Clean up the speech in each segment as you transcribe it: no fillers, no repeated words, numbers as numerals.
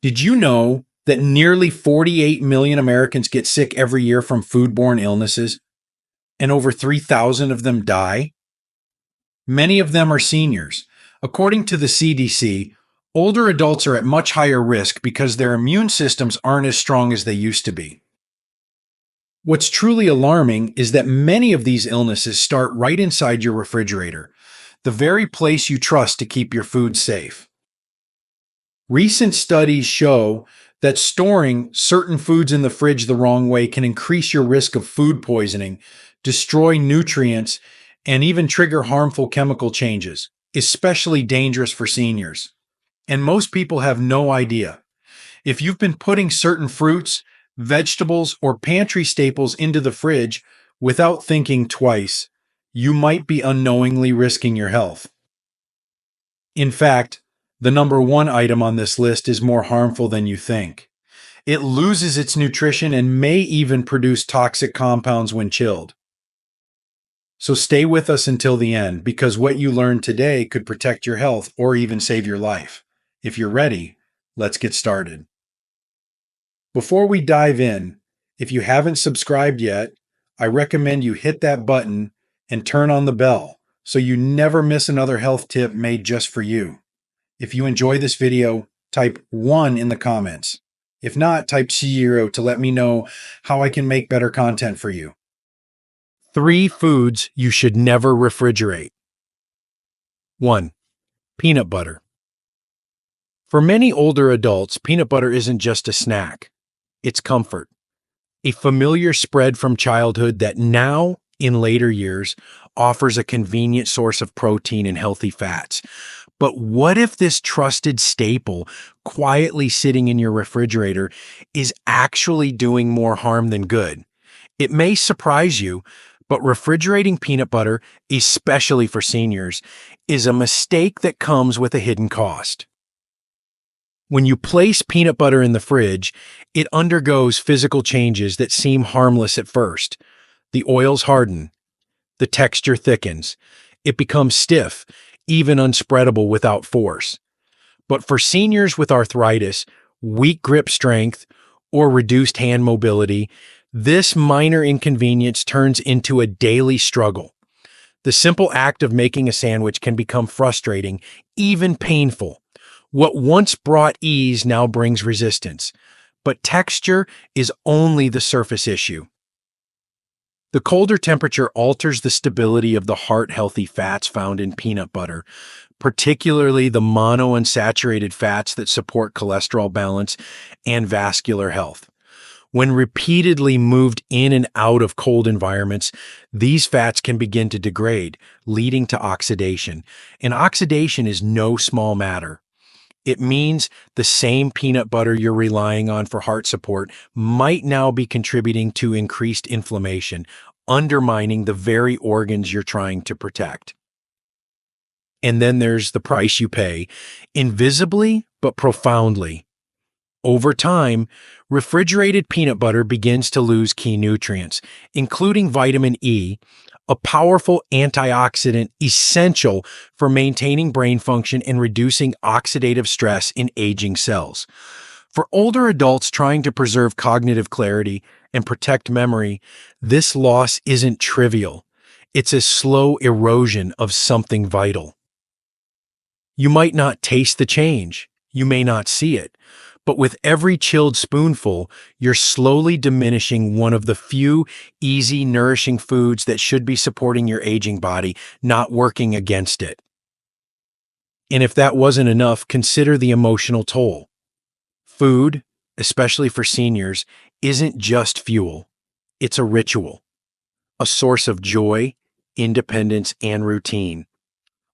Did you know that nearly 48 million Americans get sick every year from foodborne illnesses, and over 3,000 of them die? Many of them are seniors. According to the CDC, older adults are at much higher risk because their immune systems aren't as strong as they used to be. What's truly alarming is that many of these illnesses start right inside your refrigerator, the very place you trust to keep your food safe. Recent studies show that storing certain foods in the fridge the wrong way can increase your risk of food poisoning, destroy nutrients, and even trigger harmful chemical changes, especially dangerous for seniors. And most people have no idea. If you've been putting certain fruits, vegetables, or pantry staples into the fridge without thinking twice, you might be unknowingly risking your health. In fact, the number one item on this list is more harmful than you think. It loses its nutrition and may even produce toxic compounds when chilled. So stay with us until the end, because what you learn today could protect your health or even save your life. If you're ready, let's get started. Before we dive in, if you haven't subscribed yet, I recommend you hit that button and turn on the bell so you never miss another health tip made just for you. If you enjoy this video, type 1 in the comments. If not, type 0 to let me know how I can make better content for you. 3 foods you should never refrigerate. 1. Peanut butter. For many older adults, peanut butter isn't just a snack. It's comfort. A familiar spread from childhood that now, in later years, offers a convenient source of protein and healthy fats. But what if this trusted staple, quietly sitting in your refrigerator, is actually doing more harm than good? It may surprise you, but refrigerating peanut butter, especially for seniors, is a mistake that comes with a hidden cost. When you place peanut butter in the fridge, it undergoes physical changes that seem harmless at first. The oils harden, the texture thickens, it becomes stiff, even unspreadable without force. But for seniors with arthritis, weak grip strength, or reduced hand mobility, this minor inconvenience turns into a daily struggle. The simple act of making a sandwich can become frustrating, even painful. What once brought ease now brings resistance, but texture is only the surface issue. The colder temperature alters the stability of the heart-healthy fats found in peanut butter, particularly the monounsaturated fats that support cholesterol balance and vascular health. When repeatedly moved in and out of cold environments, these fats can begin to degrade, leading to oxidation. And oxidation is no small matter. It means the same peanut butter you're relying on for heart support might now be contributing to increased inflammation, undermining the very organs you're trying to protect. And then there's the price you pay, invisibly but profoundly. Over time, refrigerated peanut butter begins to lose key nutrients, including vitamin E, a powerful antioxidant essential for maintaining brain function and reducing oxidative stress in aging cells. For older adults trying to preserve cognitive clarity and protect memory, this loss isn't trivial. It's a slow erosion of something vital. You might not taste the change, you may not see it, but with every chilled spoonful, you're slowly diminishing one of the few easy, nourishing foods that should be supporting your aging body, not working against it. And if that wasn't enough, consider the emotional toll. Food, especially for seniors, isn't just fuel. It's a ritual, a source of joy, independence, and routine.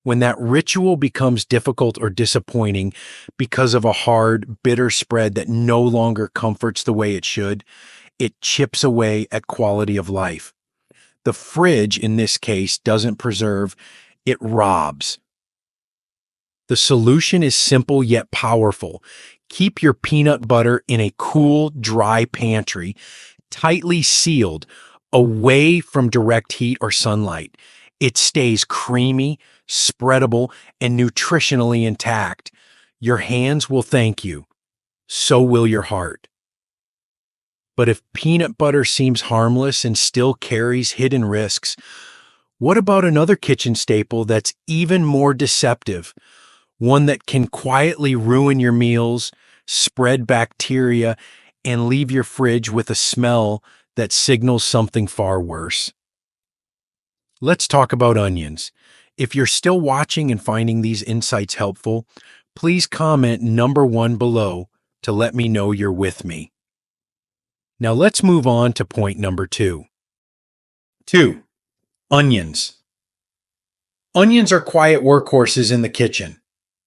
When that ritual becomes difficult or disappointing because of a hard, bitter spread that no longer comforts the way it should, it chips away at quality of life. The fridge, in this case, doesn't preserve, it robs. The solution is simple yet powerful. Keep your peanut butter in a cool, dry pantry, tightly sealed, away from direct heat or sunlight. It stays creamy, spreadable, and nutritionally intact. Your hands will thank you. so will your heart. But if peanut butter seems harmless and still carries hidden risks, what about another kitchen staple that's even more deceptive? One that can quietly ruin your meals, spread bacteria, and leave your fridge with a smell that signals something far worse. Let's talk about onions. If you're still watching and finding these insights helpful, please comment number 1 below to let me know you're with me. Now let's move on to point number 2. 2. Onions. Onions are quiet workhorses in the kitchen.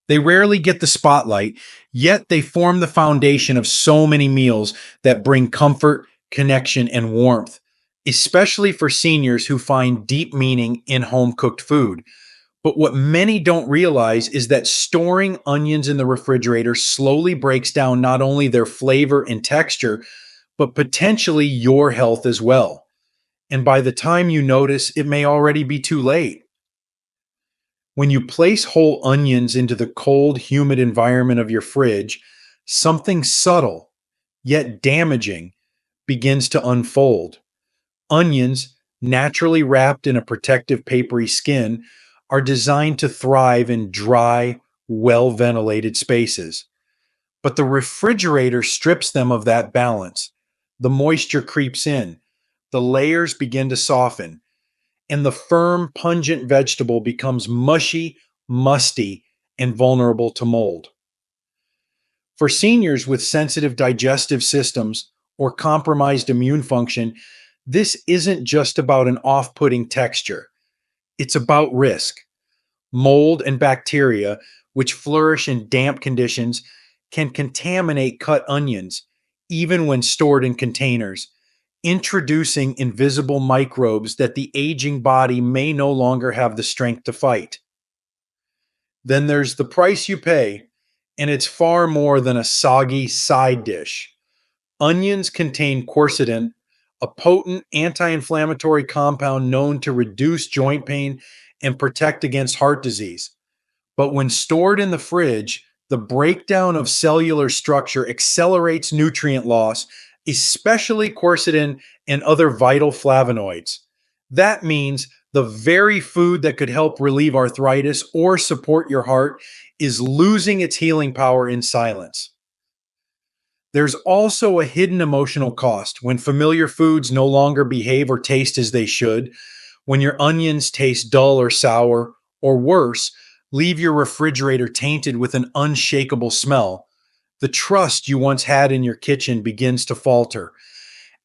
They rarely get the spotlight, yet they form the foundation of so many meals that bring comfort, connection, and warmth, especially for seniors who find deep meaning in home-cooked food. But what many don't realize is that storing onions in the refrigerator slowly breaks down not only their flavor and texture, but potentially your health as well. And by the time you notice, it may already be too late. When you place whole onions into the cold, humid environment of your fridge, something subtle, yet damaging, begins to unfold. Onions, naturally wrapped in a protective papery skin, are designed to thrive in dry, well-ventilated spaces. But the refrigerator strips them of that balance. The moisture creeps in, the layers begin to soften, and the firm, pungent vegetable becomes mushy, musty, and vulnerable to mold. For seniors with sensitive digestive systems or compromised immune function, this isn't just about an off-putting texture. It's about risk. Mold and bacteria, which flourish in damp conditions, can contaminate cut onions, even when stored in containers, introducing invisible microbes that the aging body may no longer have the strength to fight. Then there's the price you pay, and it's far more than a soggy side dish. Onions contain quercetin, a potent anti-inflammatory compound known to reduce joint pain and protect against heart disease. But when stored in the fridge, the breakdown of cellular structure accelerates nutrient loss, especially quercetin and other vital flavonoids. That means the very food that could help relieve arthritis or support your heart is losing its healing power in silence. There's also a hidden emotional cost when familiar foods no longer behave or taste as they should, when your onions taste dull or sour, or worse, leave your refrigerator tainted with an unshakable smell. The trust you once had in your kitchen begins to falter.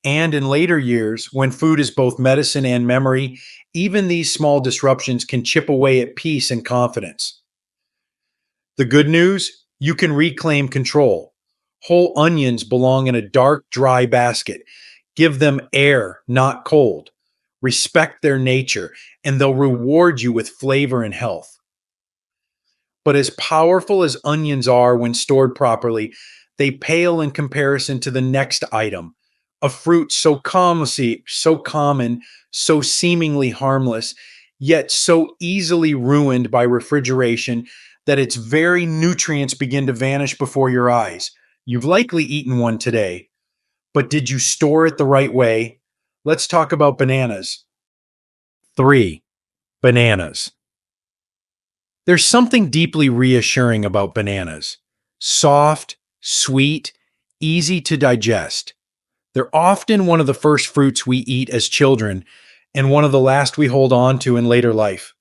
And in later years, when food is both medicine and memory, even these small disruptions can chip away at peace and confidence. The good news? You can reclaim control. Whole onions belong in a dark, dry basket. Give them air, not cold. Respect their nature, and they'll reward you with flavor and health. But as powerful as onions are when stored properly, they pale in comparison to the next item, a fruit so common, so seemingly harmless, yet so easily ruined by refrigeration that its very nutrients begin to vanish before your eyes. You've likely eaten one today, but did you store it the right way? Let's talk about bananas. 3. Bananas. There's something deeply reassuring about bananas. Soft, sweet, easy to digest. They're often one of the first fruits we eat as children and one of the last we hold on to in later life.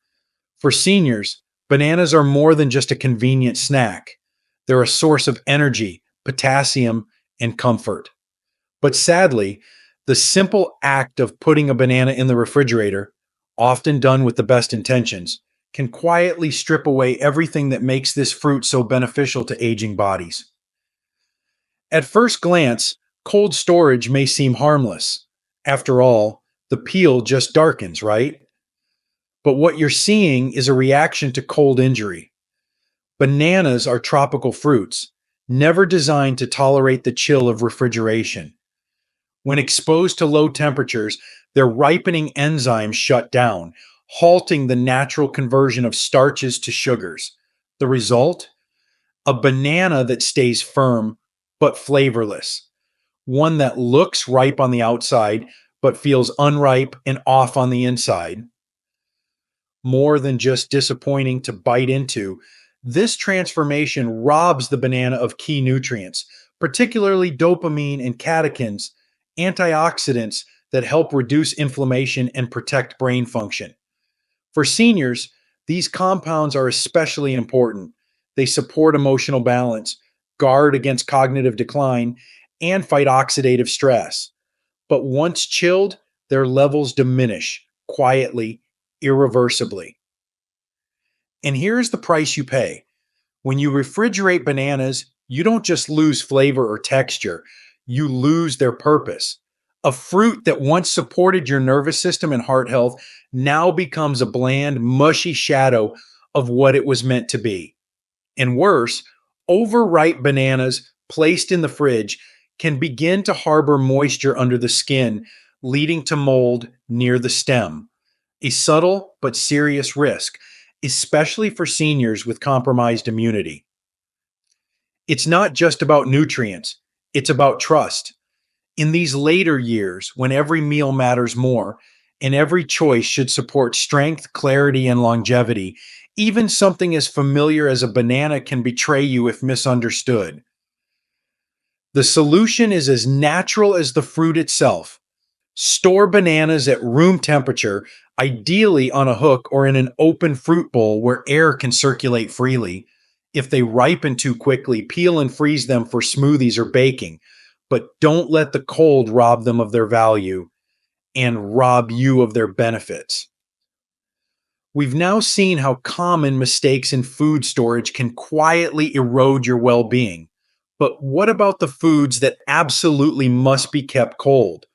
For seniors, bananas are more than just a convenient snack. They're a source of energy, potassium, and comfort. But sadly, the simple act of putting a banana in the refrigerator, often done with the best intentions, can quietly strip away everything that makes this fruit so beneficial to aging bodies. At first glance, cold storage may seem harmless. After all, the peel just darkens, right? But what you're seeing is a reaction to cold injury. Bananas are tropical fruits, never designed to tolerate the chill of refrigeration. When exposed to low temperatures, their ripening enzymes shut down, halting the natural conversion of starches to sugars. The result? A banana that stays firm, but flavorless. One that looks ripe on the outside, but feels unripe and off on the inside. More than just disappointing to bite into, this transformation robs the banana of key nutrients, particularly dopamine and catechins, antioxidants that help reduce inflammation and protect brain function. For seniors, these compounds are especially important. They support emotional balance, guard against cognitive decline, and fight oxidative stress. But once chilled, their levels diminish quietly, irreversibly. And here's the price you pay. When you refrigerate bananas, you don't just lose flavor or texture, you lose their purpose. A fruit that once supported your nervous system and heart health now becomes a bland, mushy shadow of what it was meant to be. And worse, overripe bananas placed in the fridge can begin to harbor moisture under the skin, leading to mold near the stem. A subtle but serious risk, especially for seniors with compromised immunity. It's not just about nutrients, it's about trust. In these later years, when every meal matters more and every choice should support strength, clarity, and longevity, even something as familiar as a banana can betray you if misunderstood. The solution is as natural as the fruit itself. Store bananas at room temperature, ideally on a hook or in an open fruit bowl where air can circulate freely. If they ripen too quickly, peel and freeze them for smoothies or baking, but don't let the cold rob them of their value and rob you of their benefits. We've now seen how common mistakes in food storage can quietly erode your well being. But what about the foods that absolutely must be kept cold,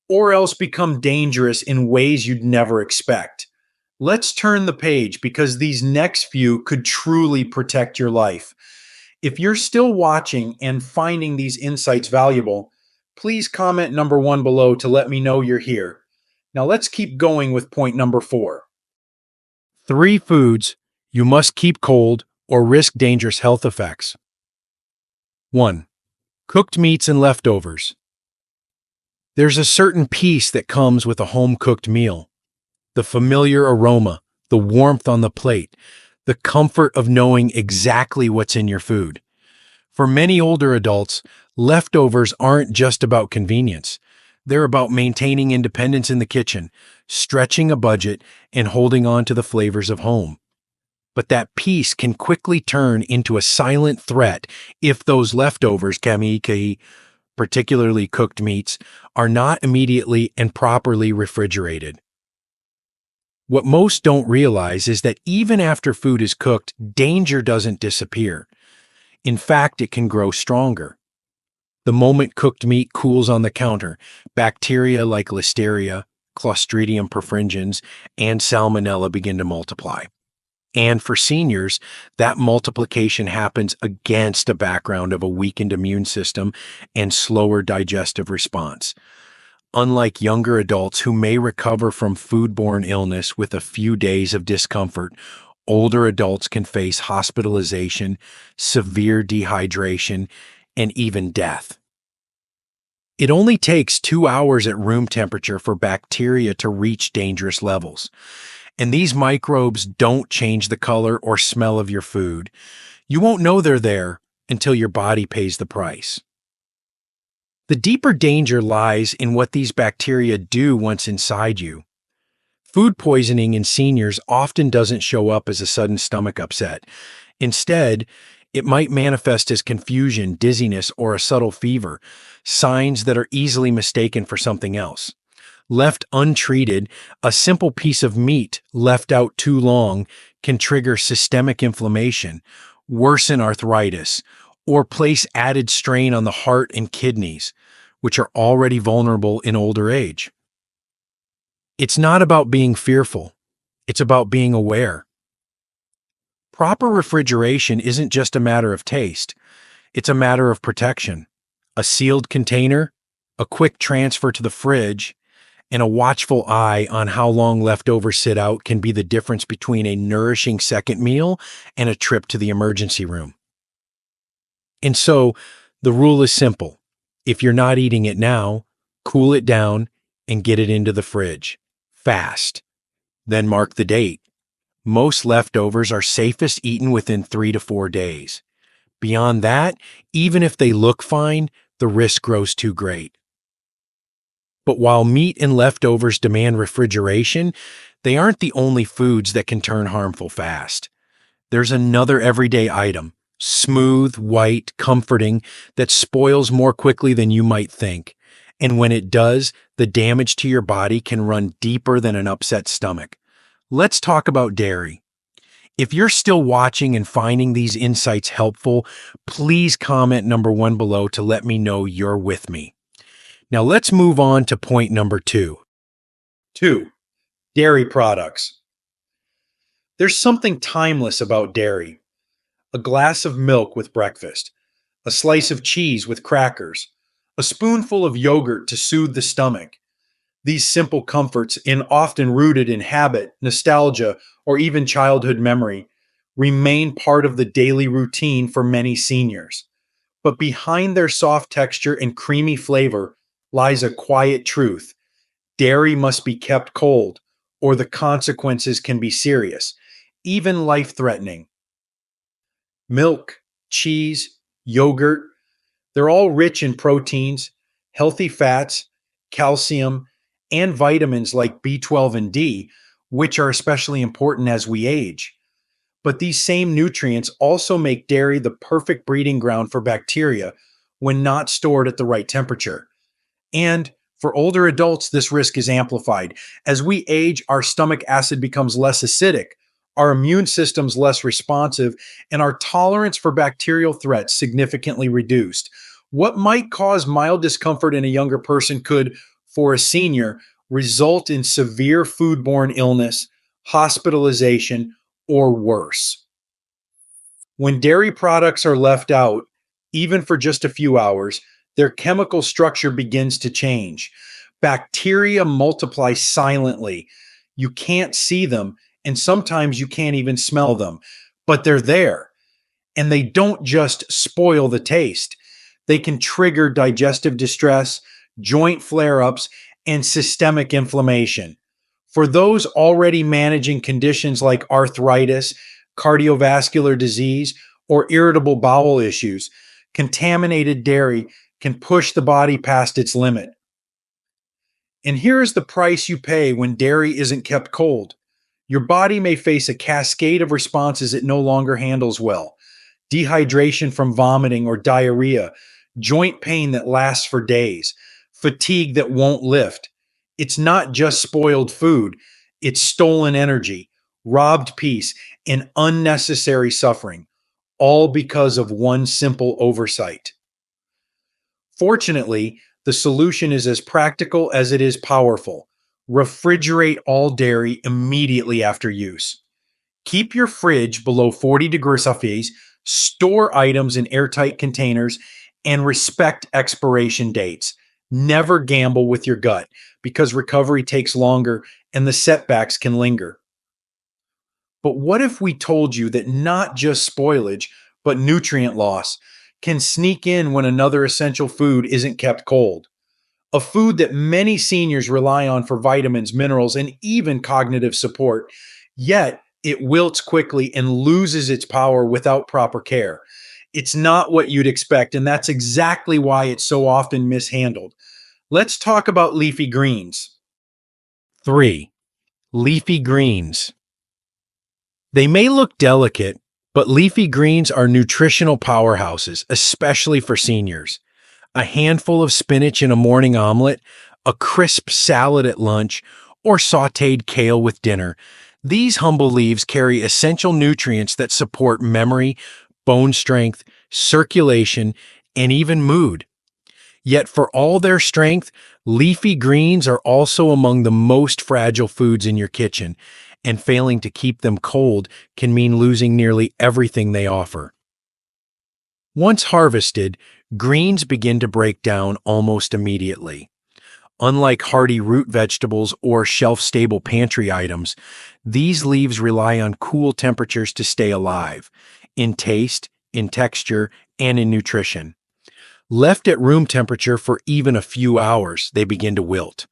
or else become dangerous in ways you'd never expect? Let's turn the page because these next few could truly protect your life. If you're still watching and finding these insights valuable, please comment number 1 below to let me know you're here. Now let's keep going with point number 4. 3 foods you must keep cold or risk dangerous health effects. 1. Cooked meats and leftovers. There's a certain peace that comes with a home-cooked meal. The familiar aroma, the warmth on the plate, the comfort of knowing exactly what's in your food. For many older adults, leftovers aren't just about convenience. They're about maintaining independence in the kitchen, stretching a budget, and holding on to the flavors of home. But that peace can quickly turn into a silent threat if those leftovers, particularly cooked meats, are not immediately and properly refrigerated. What most don't realize is that even after food is cooked, danger doesn't disappear. In fact, it can grow stronger. The moment cooked meat cools on the counter, bacteria like Listeria, Clostridium perfringens, and Salmonella begin to multiply. And for seniors, that multiplication happens against a background of a weakened immune system and slower digestive response. Unlike younger adults who may recover from foodborne illness with a few days of discomfort, older adults can face hospitalization, severe dehydration, and even death. It only takes 2 hours at room temperature for bacteria to reach dangerous levels. And these microbes don't change the color or smell of your food. You won't know they're there until your body pays the price. The deeper danger lies in what these bacteria do once inside you. Food poisoning in seniors often doesn't show up as a sudden stomach upset. Instead, it might manifest as confusion, dizziness, or a subtle fever, signs that are easily mistaken for something else. Left untreated, a simple piece of meat left out too long can trigger systemic inflammation, worsen arthritis, or place added strain on the heart and kidneys, which are already vulnerable in older age. It's not about being fearful, it's about being aware. Proper refrigeration isn't just a matter of taste, it's a matter of protection. A sealed container, a quick transfer to the fridge, and a watchful eye on how long leftovers sit out can be the difference between a nourishing second meal and a trip to the emergency room. And so, The rule is simple. If you're not eating it now, cool it down and get it into the fridge. Fast. Then mark the date. Most leftovers are safest eaten within 3 to 4 days. Beyond that, even if they look fine, the risk grows too great. But while meat and leftovers demand refrigeration, they aren't the only foods that can turn harmful fast. There's another everyday item, smooth, white, comforting, that spoils more quickly than you might think. And when it does, the damage to your body can run deeper than an upset stomach. Let's talk about dairy. If you're still watching and finding these insights helpful, please comment number 1 below to let me know you're with me. Now let's move on to point number 2. 2. Dairy products. There's something timeless about dairy. A glass of milk with breakfast, a slice of cheese with crackers, a spoonful of yogurt to soothe the stomach. These simple comforts, and often rooted in habit, nostalgia, or even childhood memory, remain part of the daily routine for many seniors. But behind their soft texture and creamy flavor lies a quiet truth. Dairy must be kept cold, or the consequences can be serious, even life-threatening. Milk, cheese, yogurt, they're all rich in proteins, healthy fats, calcium, and vitamins like B12 and D, which are especially important as we age. But these same nutrients also make dairy the perfect breeding ground for bacteria when not stored at the right temperature. And for older adults, this risk is amplified. As we age, our stomach acid becomes less acidic, our immune system's less responsive, and our tolerance for bacterial threats significantly reduced. What might cause mild discomfort in a younger person could, for a senior, result in severe foodborne illness, hospitalization, or worse. When dairy products are left out, even for just a few hours, their chemical structure begins to change. Bacteria multiply silently. You can't see them, and sometimes you can't even smell them, but they're there. And they don't just spoil the taste. They can trigger digestive distress, joint flare-ups, and systemic inflammation. For those already managing conditions like arthritis, cardiovascular disease, or irritable bowel issues, contaminated dairy can push the body past its limit. And here is the price you pay when dairy isn't kept cold. Your body may face a cascade of responses it no longer handles well. Dehydration from vomiting or diarrhea, joint pain that lasts for days, fatigue that won't lift. It's not just spoiled food, it's stolen energy, robbed peace, and unnecessary suffering, all because of one simple oversight. Fortunately, the solution is as practical as it is powerful. Refrigerate all dairy immediately after use. Keep your fridge below 40 degrees Celsius, store items in airtight containers, and respect expiration dates. Never gamble with your gut because recovery takes longer and the setbacks can linger. But what if we told you that not just spoilage, but nutrient loss can sneak in when another essential food isn't kept cold? A food that many seniors rely on for vitamins, minerals, and even cognitive support, yet it wilts quickly and loses its power without proper care. It's not what you'd expect, and that's exactly why it's so often mishandled. Let's talk about leafy greens. 3. Leafy greens. They may look delicate, but leafy greens are nutritional powerhouses, especially for seniors. A handful of spinach in a morning omelet, a crisp salad at lunch, or sautéed kale with dinner. These humble leaves carry essential nutrients that support memory, bone strength, circulation, and even mood. Yet for all their strength, leafy greens are also among the most fragile foods in your kitchen, and failing to keep them cold can mean losing nearly everything they offer. Once harvested, greens begin to break down almost immediately. Unlike hardy root vegetables or shelf-stable pantry items, these leaves rely on cool temperatures to stay alive, in taste, in texture, and in nutrition. Left at room temperature for even a few hours, they begin to wilt.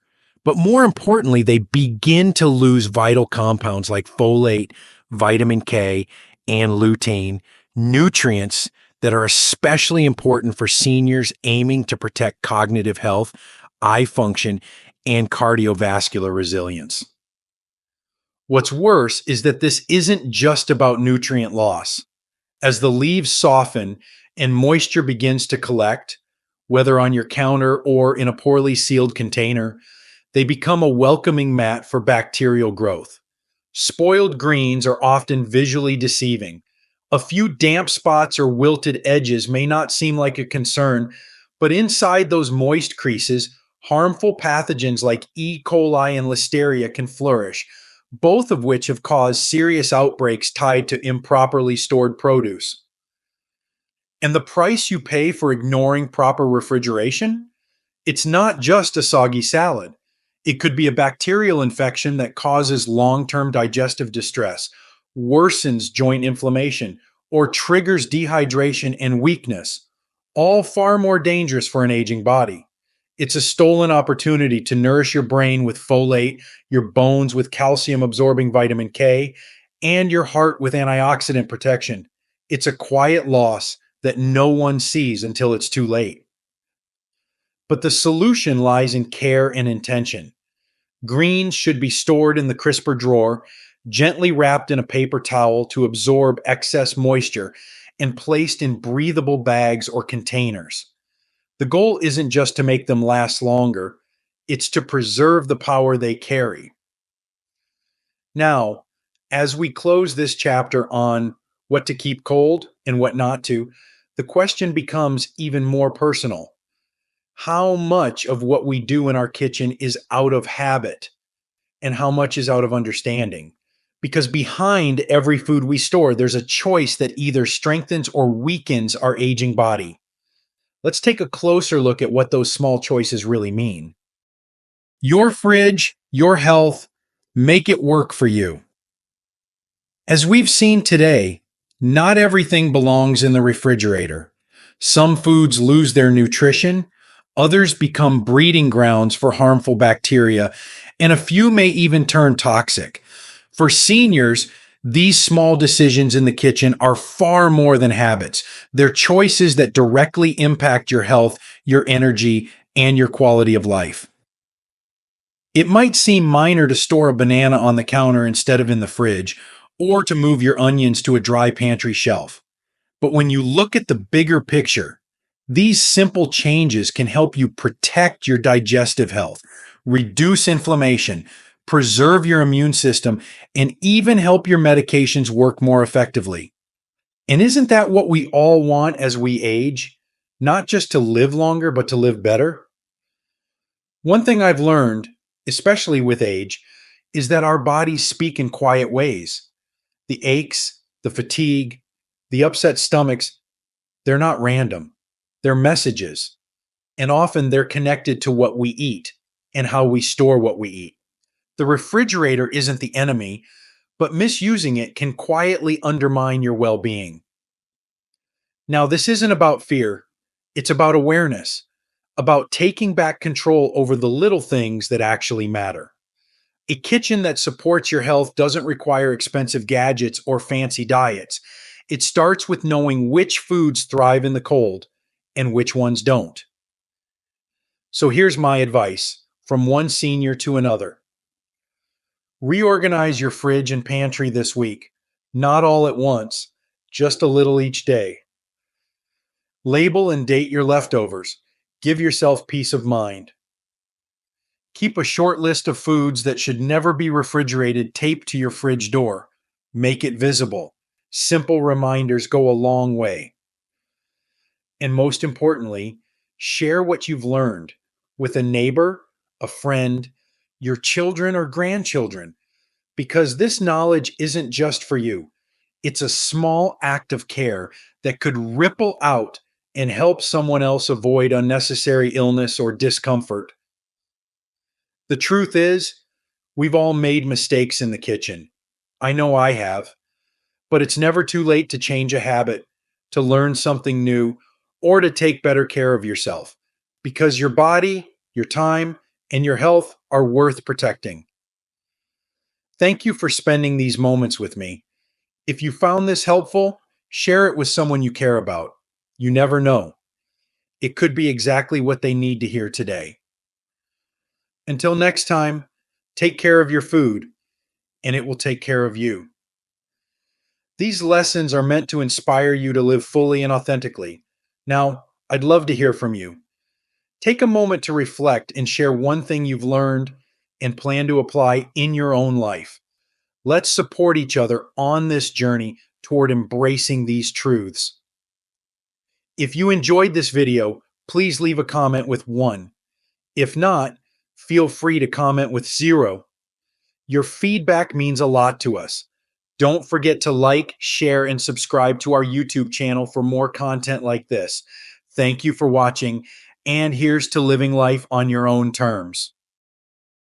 But more importantly, they begin to lose vital compounds like folate, vitamin K, and lutein, nutrients that are especially important for seniors aiming to protect cognitive health, eye function, and cardiovascular resilience. What's worse is that this isn't just about nutrient loss. As the leaves soften and moisture begins to collect, whether on your counter or in a poorly sealed container, they become a welcoming mat for bacterial growth. Spoiled greens are often visually deceiving. A few damp spots or wilted edges may not seem like a concern, but inside those moist creases, harmful pathogens like E. coli and Listeria can flourish, both of which have caused serious outbreaks tied to improperly stored produce. And the price you pay for ignoring proper refrigeration? It's not just a soggy salad. It could be a bacterial infection that causes long-term digestive distress, worsens joint inflammation, or triggers dehydration and weakness, all far more dangerous for an aging body. It's a stolen opportunity to nourish your brain with folate, your bones with calcium-absorbing vitamin K, and your heart with antioxidant protection. It's a quiet loss that no one sees until it's too late. But the solution lies in care and intention. Greens should be stored in the crisper drawer, gently wrapped in a paper towel to absorb excess moisture, and placed in breathable bags or containers. The goal isn't just to make them last longer, it's to preserve the power they carry. Now, as we close this chapter on what to keep cold and what not to, the question becomes even more personal. How much of what we do in our kitchen is out of habit and how much is out of understanding? Because behind every food we store, there's a choice that either strengthens or weakens our aging body. Let's take a closer look at what those small choices really mean. Your fridge, your health, make it work for you. As we've seen today, not everything belongs in the refrigerator. Some foods lose their nutrition, others become breeding grounds for harmful bacteria, and a few may even turn toxic. For seniors, these small decisions in the kitchen are far more than habits. They're choices that directly impact your health, your energy, and your quality of life. It might seem minor to store a banana on the counter instead of in the fridge, or to move your onions to a dry pantry shelf. But when you look at the bigger picture, these simple changes can help you protect your digestive health, reduce inflammation, preserve your immune system, and even help your medications work more effectively. And isn't that what we all want as we age? Not just to live longer, but to live better? One thing I've learned, especially with age, is that our bodies speak in quiet ways. The aches, the fatigue, the upset stomachs, they're not random. They're messages. And often they're connected to what we eat and how we store what we eat. The refrigerator isn't the enemy, but misusing it can quietly undermine your well-being. Now, this isn't about fear. It's about awareness, about taking back control over the little things that actually matter. A kitchen that supports your health doesn't require expensive gadgets or fancy diets. It starts with knowing which foods thrive in the cold and which ones don't. So here's my advice from one senior to another. Reorganize your fridge and pantry this week. Not all at once, just a little each day. Label and date your leftovers. Give yourself peace of mind. Keep a short list of foods that should never be refrigerated taped to your fridge door. Make it visible. Simple reminders go a long way. And most importantly, share what you've learned with a neighbor, a friend, your children or grandchildren, because this knowledge isn't just for you. It's a small act of care that could ripple out and help someone else avoid unnecessary illness or discomfort. The truth is, we've all made mistakes in the kitchen. I know I have, but it's never too late to change a habit, to learn something new, or to take better care of yourself, because your body, your time, and your health are worth protecting. Thank you for spending these moments with me. If you found this helpful, share it with someone you care about. You never know. It could be exactly what they need to hear today. Until next time, take care of your food, and it will take care of you. These lessons are meant to inspire you to live fully and authentically. Now, I'd love to hear from you. Take a moment to reflect and share one thing you've learned and plan to apply in your own life. Let's support each other on this journey toward embracing these truths. If you enjoyed this video, please leave a comment with 1. If not, feel free to comment with 0. Your feedback means a lot to us. Don't forget to like, share, and subscribe to our YouTube channel for more content like this. Thank you for watching, and here's to living life on your own terms.